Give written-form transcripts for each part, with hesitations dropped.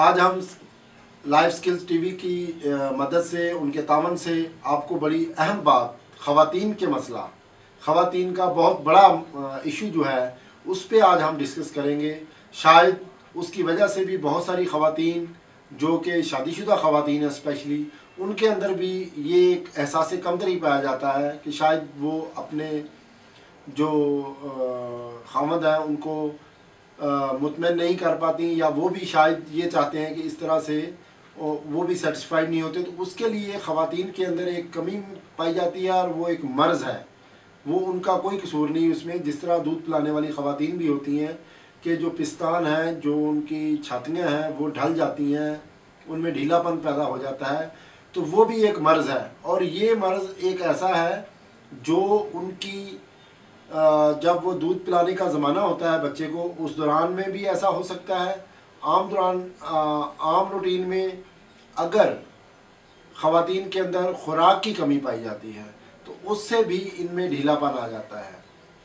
आज हम life skills TV की मदद से, उनके तावन से आपको बड़ी अहम बात ख़वातीन के मसला, ख़वातीन का बहुत बड़ा इशू जो है उस पर आज हम डिस्कस करेंगे। शायद उसकी वजह से भी बहुत सारी ख़वातीन जो कि शादीशुदा ख़वातीन हैं स्पेशली, उनके अंदर भी ये एक एहसास कमतरी पाया जाता है कि शायद वो अपने जो ख़ावंद हैं उनको मुतमईन नहीं कर पाती, या वो भी शायद ये चाहते हैं कि इस तरह से वो भी सेटिस्फाइड नहीं होते। तो उसके लिए ख़वातीन के अंदर एक कमी पाई जाती है और वो एक मर्ज़ है, वो उनका कोई कसूर नहीं उसमें। जिस तरह दूध पिलाने वाली ख़वातीन भी होती हैं कि जो पिस्तान हैं, जो उनकी छातियाँ हैं वो ढल जाती हैं, उनमें ढीलापन पैदा हो जाता है, तो वो भी एक मर्ज़ है। और ये मर्ज़ एक ऐसा है जो उनकी जब वो दूध पिलाने का ज़माना होता है बच्चे को, उस दौरान में भी ऐसा हो सकता है। आम रूटीन में अगर ख़वातीन के अंदर खुराक की कमी पाई जाती है तो उससे भी इनमें ढीलापन आ जाता है।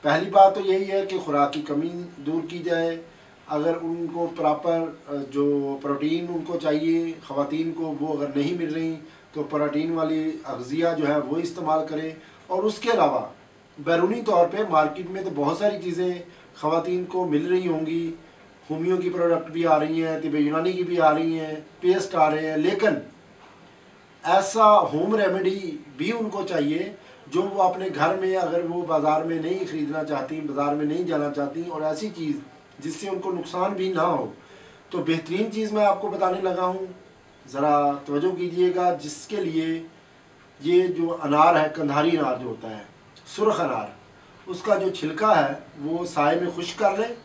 पहली बात तो यही है कि खुराक की कमी दूर की जाए। अगर उनको प्रॉपर जो प्रोटीन उनको चाहिए ख़वातीन को, वो अगर नहीं मिल रही तो प्रोटीन वाली अग़ज़िया जो है वो इस्तेमाल करें। और उसके अलावा बैरूनी तौर पे मार्केट में तो बहुत सारी चीज़ें ख़वातीन को मिल रही होंगी, होमियो की प्रोडक्ट भी आ रही हैं, तिब यूनानी की भी आ रही हैं, पेस्ट आ रहे हैं, लेकिन ऐसा होम रेमेडी भी उनको चाहिए जो वो अपने घर में, अगर वो बाज़ार में नहीं ख़रीदना चाहती, बाज़ार में नहीं जाना चाहती, और ऐसी चीज़ जिससे उनको नुकसान भी ना हो, तो बेहतरीन चीज़ मैं आपको बताने लगा हूँ, ज़रा तवज्जो कीजिएगा। जिसके लिए ये जो अनार है, कंधारी अनार जो होता है, सुर्ख अनार, उसका जो छिलका है वो साए में खुश्क कर लें,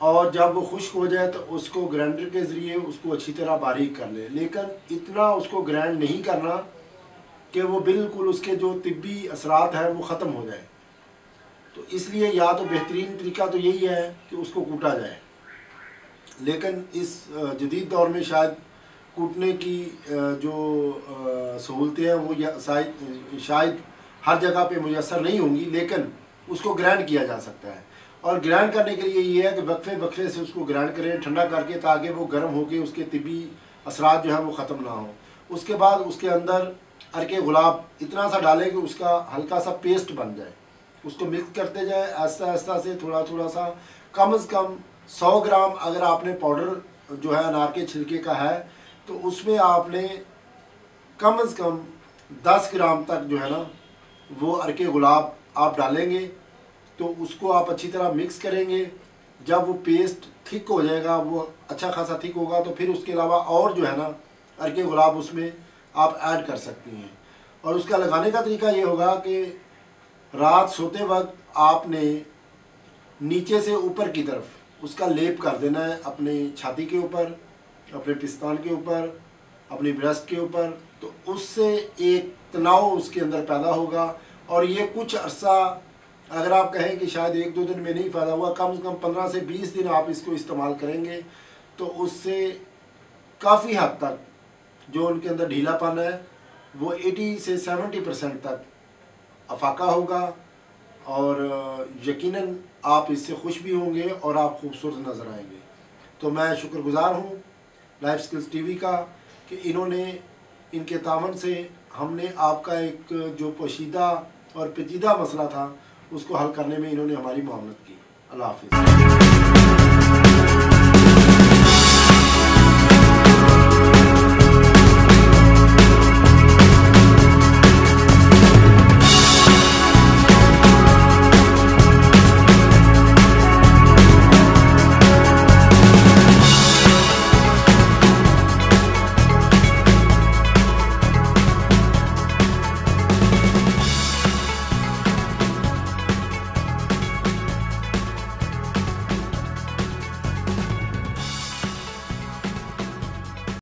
और जब वो खुश्क हो जाए तो उसको ग्राइंडर के ज़रिए उसको अच्छी तरह बारीक कर लें। लेकिन इतना उसको ग्राइंड नहीं करना कि वो बिल्कुल उसके जो तिब्बी असरात हैं वो ख़त्म हो जाए। तो इसलिए या तो बेहतरीन तरीका तो यही है कि उसको कूटा जाए, लेकिन इस जदीद दौर में शायद कूटने की जो सहूलतें हैं वो शायद हर जगह पे मुयस्सर नहीं होंगी, लेकिन उसको ग्राइंड किया जा सकता है। और ग्राइंड करने के लिए ये है कि वक्फे वक्फे से उसको ग्राइंड करें ठंडा करके, ताकि वो गर्म होकर उसके तिब्बी असरात जो है वो ख़त्म ना हो। उसके बाद उसके अंदर अर्के गुलाब इतना सा डालें कि उसका हल्का सा पेस्ट बन जाए। उसको मिक्स करते जाए आहिस्ता आहिस्ता से, थोड़ा थोड़ा सा। कम से कम 100 ग्राम अगर आपने पाउडर जो है अनार के छिलके का है तो उसमें आपने कम से कम 10 ग्राम तक जो है ना वो अर्के गुलाब आप डालेंगे। तो उसको आप अच्छी तरह मिक्स करेंगे। जब वो पेस्ट थिक हो जाएगा, वो अच्छा खासा थिक होगा, तो फिर उसके अलावा और जो है ना अर्के गुलाब उसमें आप ऐड कर सकती हैं। और उसका लगाने का तरीका ये होगा कि रात सोते वक्त आपने नीचे से ऊपर की तरफ उसका लेप कर देना है, अपनी छाती के ऊपर, अपने पिस्तान के ऊपर, अपनी ब्रेस्ट के ऊपर। तो उससे एक तनाव उसके अंदर पैदा होगा। और ये कुछ अर्सा, अगर आप कहें कि शायद 1-2 दिन में नहीं फ़ायदा हुआ, कम से कम 15 से 20 दिन आप इसको इस्तेमाल करेंगे तो उससे काफ़ी हद तक जो उनके अंदर ढीलापन है वो 80 से 70% तक अफाका होगा। और यकीनन आप इससे खुश भी होंगे और आप खूबसूरत नज़र आएंगे। तो मैं शुक्रगुज़ार हूँ लाइफ स्किल्स टीवी का कि इन्होंने, इनके तावन से हमने आपका एक जो पोशीदा और पेचीदा मसला था उसको हल करने में इन्होंने हमारी मुआवनत की। अल्लाह हाफ़िज़।